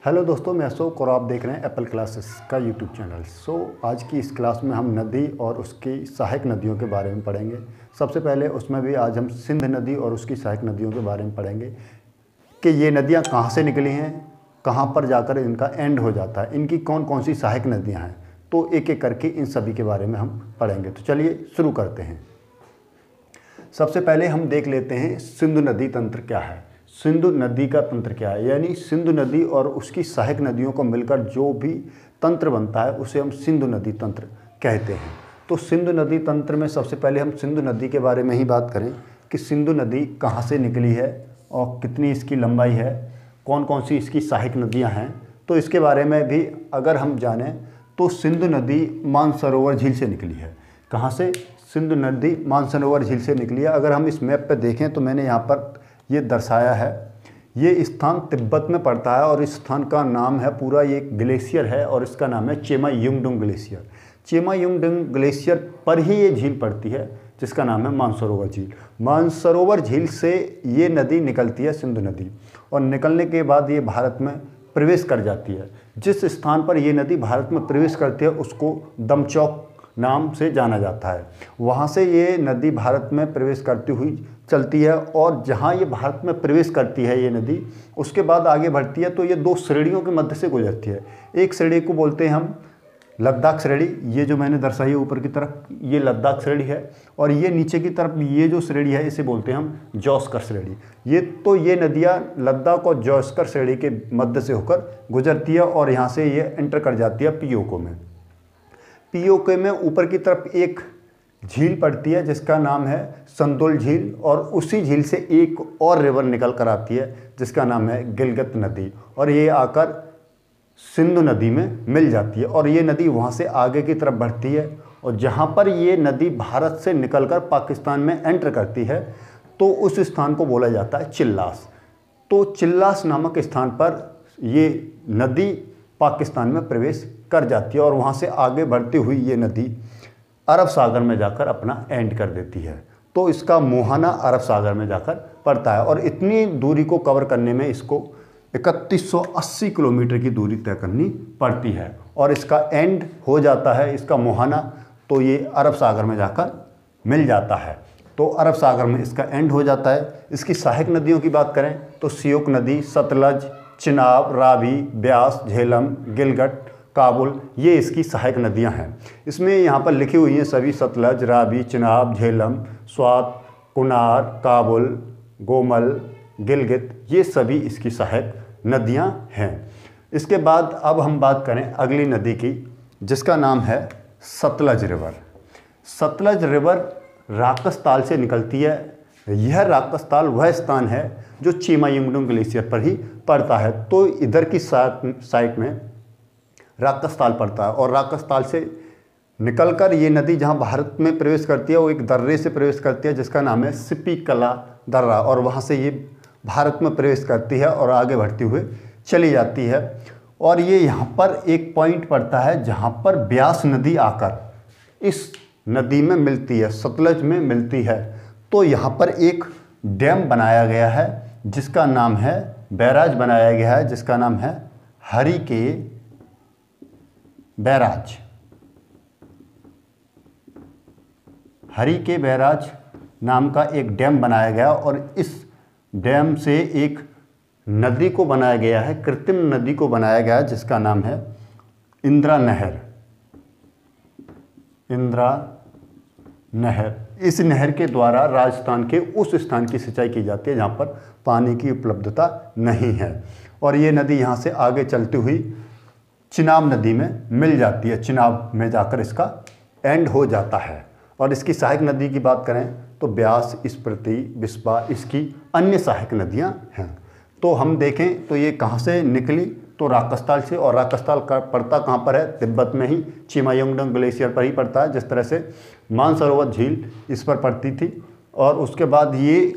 Hello दोस्तों, मैं अशोक और आप देख रहे हैं एप्पल क्लासेस का यूट्यूब चैनल। आज की इस क्लास में हम नदी और उसकी सहायक नदियों के बारे में पढ़ेंगे। सबसे पहले उसमें भी आज हम सिंध नदी और उसकी सहायक नदियों के बारे में पढ़ेंगे कि ये नदियाँ कहाँ से निकली हैं, कहाँ पर जाकर इनका एंड हो जाता है, इनकी कौन कौन सी सहायक नदियाँ हैं। तो एक एक करके इन सभी के बारे में हम पढ़ेंगे। तो चलिए शुरू करते हैं। सबसे पहले हम देख लेते हैं सिंधु नदी तंत्र क्या है। सिंधु नदी का तंत्र क्या है, यानी सिंधु नदी और उसकी सहायक नदियों को मिलकर जो भी तंत्र बनता है उसे हम सिंधु नदी तंत्र कहते हैं। तो सिंधु नदी तंत्र में सबसे पहले हम सिंधु नदी के बारे में ही बात करें कि सिंधु नदी कहाँ से निकली है और कितनी इसकी लंबाई है, कौन कौन सी इसकी सहायक नदियाँ हैं। तो इसके बारे में भी अगर हम जानें तो सिंधु नदी मानसरोवर झील से निकली है। कहाँ से? सिंधु नदी मानसरोवर झील से निकली है। अगर हम इस मैप पर देखें तो मैंने यहाँ पर ये दर्शाया है। ये स्थान तिब्बत में पड़ता है और इस स्थान का नाम है, पूरा ये ग्लेशियर है और इसका नाम है चेमा युंगडुंग ग्लेशियर। चेमा युंगडुंग ग्लेशियर पर ही ये झील पड़ती है जिसका नाम है मानसरोवर झील। मानसरोवर झील से ये नदी निकलती है सिंधु नदी, और निकलने के बाद ये भारत में प्रवेश कर जाती है। जिस स्थान पर ये नदी भारत में प्रवेश करती है उसको दमचौक नाम से जाना जाता है। वहाँ से ये नदी भारत में प्रवेश करती हुई चलती है, और जहाँ ये भारत में प्रवेश करती है ये नदी, उसके बाद आगे बढ़ती है तो ये दो श्रेणियों के मध्य से गुजरती है। एक श्रेणी को बोलते हैं हम लद्दाख श्रेणी, ये जो मैंने दर्शाई है ऊपर की तरफ ये लद्दाख श्रेणी है, और ये नीचे की तरफ ये जो श्रेणी है इसे बोलते हैं हम जौस्कर श्रेणी। ये नदियाँ लद्दाख और जौस्कर श्रेणी के मध्य से होकर गुजरती है और यहाँ से ये एंटर कर जाती है पीओके में। पीओके में ऊपर की तरफ एक झील पड़ती है जिसका नाम है संदुल झील, और उसी झील से एक और रिवर निकल कर आती है जिसका नाम है गिलगित नदी, और ये आकर सिंधु नदी में मिल जाती है। और ये नदी वहाँ से आगे की तरफ बढ़ती है, और जहाँ पर ये नदी भारत से निकलकर पाकिस्तान में एंटर करती है तो उस स्थान को बोला जाता है चिल्लास। तो चिल्लास नामक स्थान पर ये नदी पाकिस्तान में प्रवेश कर जाती है, और वहाँ से आगे बढ़ती हुई ये नदी अरब सागर में जाकर अपना एंड कर देती है। तो इसका मुहाना अरब सागर में जाकर पड़ता है, और इतनी दूरी को कवर करने में इसको 3180 किलोमीटर की दूरी तय करनी पड़ती है, और इसका एंड हो जाता है इसका मुहाना, तो ये अरब सागर में जाकर मिल जाता है। तो अरब सागर में इसका एंड हो जाता है। इसकी सहायक नदियों की बात करें तो सियोक नदी, सतलज, चिनाब, रावी, ब्यास, झेलम, गिलगट, काबुल, ये इसकी सहायक नदियां हैं। इसमें यहाँ पर लिखी हुई हैं सभी सतलज, रावी, चिनाब, झेलम, स्वात, कुनार, काबुल, गोमल, गिलगित, ये सभी इसकी सहायक नदियां हैं। इसके बाद अब हम बात करें अगली नदी की जिसका नाम है सतलज रिवर। सतलज रिवर राकसताल से निकलती है। यह राकसताल वह स्थान है जो चेमा युंगडुंग ग्लेशियर पर ही पड़ता है। तो इधर की साइड में राकसताल पड़ता है, और राकसताल से निकलकर ये नदी जहाँ भारत में प्रवेश करती है वो एक दर्रे से प्रवेश करती है जिसका नाम है सिप्पीकला दर्रा, और वहाँ से ये भारत में प्रवेश करती है और आगे बढ़ती हुए चली जाती है। और ये यहाँ पर एक पॉइंट पड़ता है जहाँ पर ब्यास नदी आकर इस नदी में मिलती है, सतलज में मिलती है। तो यहाँ पर एक डैम बनाया गया है जिसका नाम है, बैराज बनाया गया है जिसका नाम है हरि के बैराज। हरि के बैराज नाम का एक डैम बनाया गया, और इस डैम से एक नदी को बनाया गया है, कृत्रिम नदी को बनाया गया है जिसका नाम है इंदिरा नहर। इंदिरा नहर, इस नहर के द्वारा राजस्थान के उस स्थान की सिंचाई की जाती है जहाँ पर पानी की उपलब्धता नहीं है, और ये नदी यहाँ से आगे चलती हुई चिनाब नदी में मिल जाती है। चिनाब में जाकर इसका एंड हो जाता है। और इसकी सहायक नदी की बात करें तो ब्यास, स्प्रिति, बिस्वा इसकी अन्य सहायक नदियाँ हैं। तो हम देखें तो ये कहाँ से निकली, तो राकसताल से, और राकसताल का पड़ता कहाँ पर है? तिब्बत में ही चेमा युंगडुंग ग्लेशियर पर ही पड़ता है। जिस तरह से मानसरोवर झील इस पर पड़ती थी, और उसके बाद ये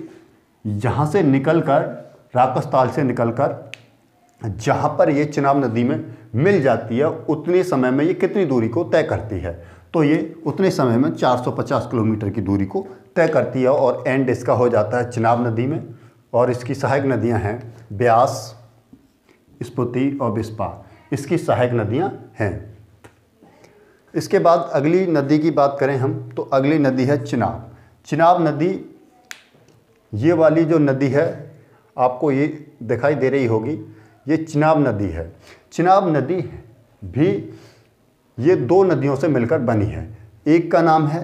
यहाँ से निकलकर राकसताल से निकलकर जहाँ पर ये चिनाब नदी में मिल जाती है उतने समय में ये कितनी दूरी को तय करती है? तो ये उतने समय में 450 किलोमीटर की दूरी को तय करती है, और एंड इसका हो जाता है चिनाब नदी में। और इसकी सहायक नदियाँ हैं ब्यास, स्पुति और बिस्पा इसकी सहायक नदियाँ हैं। इसके बाद अगली नदी की बात करें हम तो अगली नदी है चिनाब। चिनाब नदी, ये वाली जो नदी है आपको ये दिखाई दे रही होगी, ये चिनाब नदी है। चिनाब नदी भी ये दो नदियों से मिलकर बनी है। एक का नाम है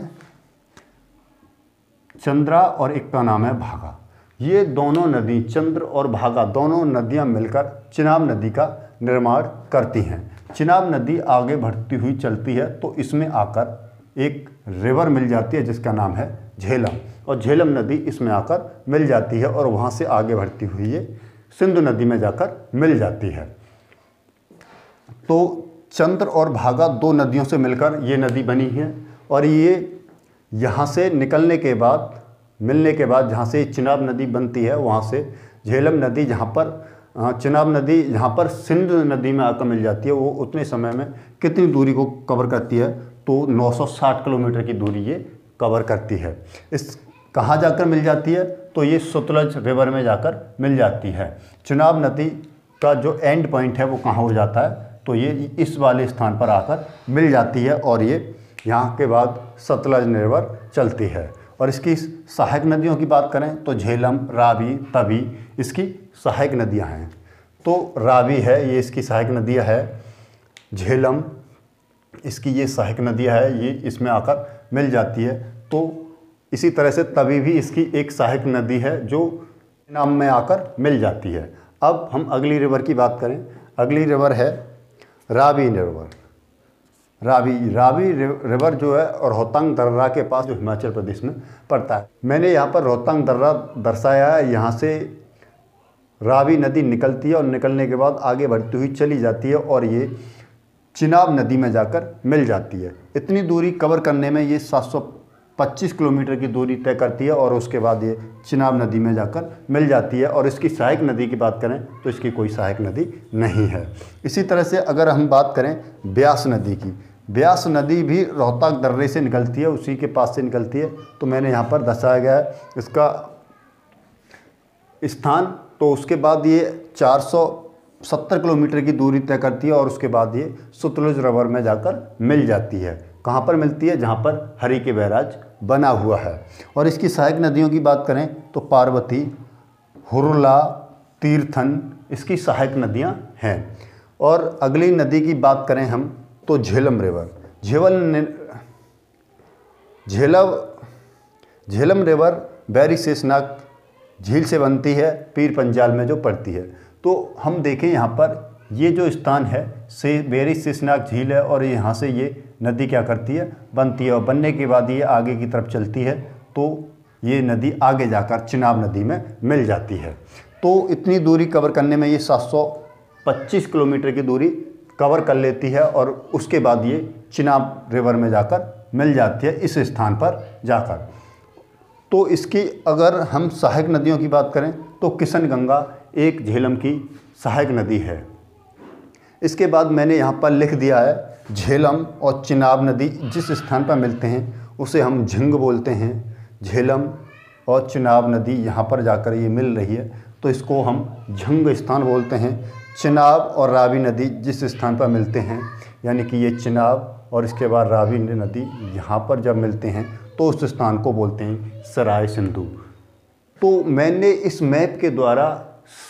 चंद्रा और एक का नाम है भागा। ये दोनों नदी, चंद्र और भागा, दोनों नदियां मिलकर चिनाब नदी का निर्माण करती हैं। चिनाब नदी आगे बढ़ती हुई चलती है तो इसमें आकर एक रिवर मिल जाती है जिसका नाम है झेलम, और झेलम नदी इसमें आकर मिल जाती है और वहाँ से आगे बढ़ती हुई ये सिंधु नदी में जाकर मिल जाती है। तो चंद्र और भागा दो नदियों से मिलकर ये नदी बनी है और ये यहाँ से निकलने के बाद, मिलने के बाद जहाँ से चिनाब नदी बनती है वहाँ से झेलम नदी, जहाँ पर चिनाब नदी जहाँ पर सिंधु नदी में आकर मिल जाती है, वो उतने समय में कितनी दूरी को कवर करती है तो 960 किलोमीटर की दूरी ये कवर करती है। इस कहाँ जाकर मिल जाती है तो ये सतलज रिवर में जाकर मिल जाती है। चिनाब नदी का जो एंड पॉइंट है वो कहाँ हो जाता है तो ये इस वाले स्थान पर आकर मिल जाती है और ये यहाँ के बाद सतलज रिवर चलती है। और इसकी सहायक नदियों की बात करें तो झेलम, रावी, तवी इसकी सहायक नदियाँ हैं। तो रावी है, ये इसकी सहायक नदियाँ है। झेलम इसकी ये सहायक नदियाँ है, ये इसमें आकर मिल जाती है। तो इसी तरह से तवी भी इसकी एक सहायक नदी है जो नाम में आकर मिल जाती है। अब हम अगली रिवर की बात करें, अगली रिवर है रावी रिवर। रावी रिवर जो है और रोहतांग दर्रा के पास जो हिमाचल प्रदेश में पड़ता है। मैंने यहाँ पर रोहतांग दर्रा दर्शाया है। यहाँ से रावी नदी निकलती है और निकलने के बाद आगे बढ़ती हुई चली जाती है और ये चिनाब नदी में जाकर मिल जाती है। इतनी दूरी कवर करने में ये 725 किलोमीटर की दूरी तय करती है और उसके बाद ये चिनाब नदी में जाकर मिल जाती है। और इसकी सहायक नदी की बात करें तो इसकी कोई सहायक नदी नहीं है। इसी तरह से अगर हम बात करें ब्यास नदी की, ब्यास नदी भी रोहतांग दर्रे से निकलती है, उसी के पास से निकलती है। तो मैंने यहाँ पर दर्शाया गया है इसका स्थान। तो उसके बाद ये 470 किलोमीटर की दूरी तय करती है और उसके बाद ये सतलुज रिवर में जाकर मिल जाती है। कहाँ पर मिलती है? जहाँ पर हरि के बैराज बना हुआ है। और इसकी सहायक नदियों की बात करें तो पार्वती, हुरला, तीर्थन इसकी सहायक नदियाँ हैं। और अगली नदी की बात करें हम तो झेलम रिवर। झेलम रिवर बैरी शेषनाग झील से बनती है, पीर पंजाल में जो पड़ती है। तो हम देखें यहाँ पर ये जो स्थान है से बैरी शेषनाग झील है और यहाँ से ये नदी क्या करती है, बनती है। और बनने के बाद ये आगे की तरफ चलती है तो ये नदी आगे जाकर चिनाब नदी में मिल जाती है। तो इतनी दूरी कवर करने में ये 725 किलोमीटर की दूरी कवर कर लेती है और उसके बाद ये चिनाब रिवर में जाकर मिल जाती है इस स्थान पर जाकर। तो इसकी अगर हम सहायक नदियों की बात करें तो किशन गंगा एक झेलम की सहायक नदी है। इसके बाद मैंने यहाँ पर लिख दिया है झेलम और चिनाब नदी जिस स्थान पर मिलते हैं उसे हम झिंग बोलते हैं। झेलम और चिनाब नदी यहाँ पर जाकर ये मिल रही है तो इसको हम झंग स्थान बोलते हैं। चिनाब और रावी नदी जिस स्थान पर मिलते हैं, यानी कि ये चिनाब और इसके बाद रावी नदी यहाँ पर जब मिलते हैं तो उस स्थान को बोलते हैं सराय सिंधु। तो मैंने इस मैप के द्वारा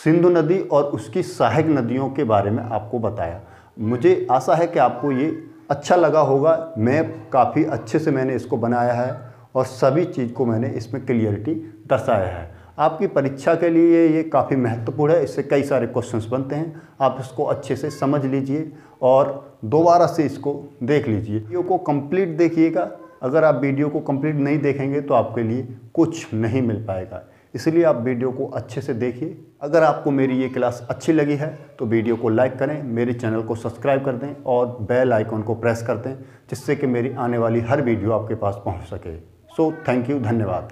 सिंधु नदी और उसकी सहायक नदियों के बारे में आपको बताया। मुझे आशा है कि आपको ये अच्छा लगा होगा। मैप काफ़ी अच्छे से मैंने इसको बनाया है और सभी चीज़ को मैंने इसमें क्लियरिटी दर्शाया है। आपकी परीक्षा के लिए ये काफ़ी महत्वपूर्ण है। इससे कई सारे क्वेश्चंस बनते हैं। आप इसको अच्छे से समझ लीजिए और दोबारा से इसको देख लीजिए। वीडियो को कंप्लीट देखिएगा। अगर आप वीडियो को कंप्लीट नहीं देखेंगे तो आपके लिए कुछ नहीं मिल पाएगा। इसलिए आप वीडियो को अच्छे से देखिए। अगर आपको मेरी ये क्लास अच्छी लगी है तो वीडियो को लाइक करें, मेरे चैनल को सब्सक्राइब कर दें और बेल आइकॉन को प्रेस कर दें जिससे कि मेरी आने वाली हर वीडियो आपके पास पहुंच सके। सो थैंक यू, धन्यवाद।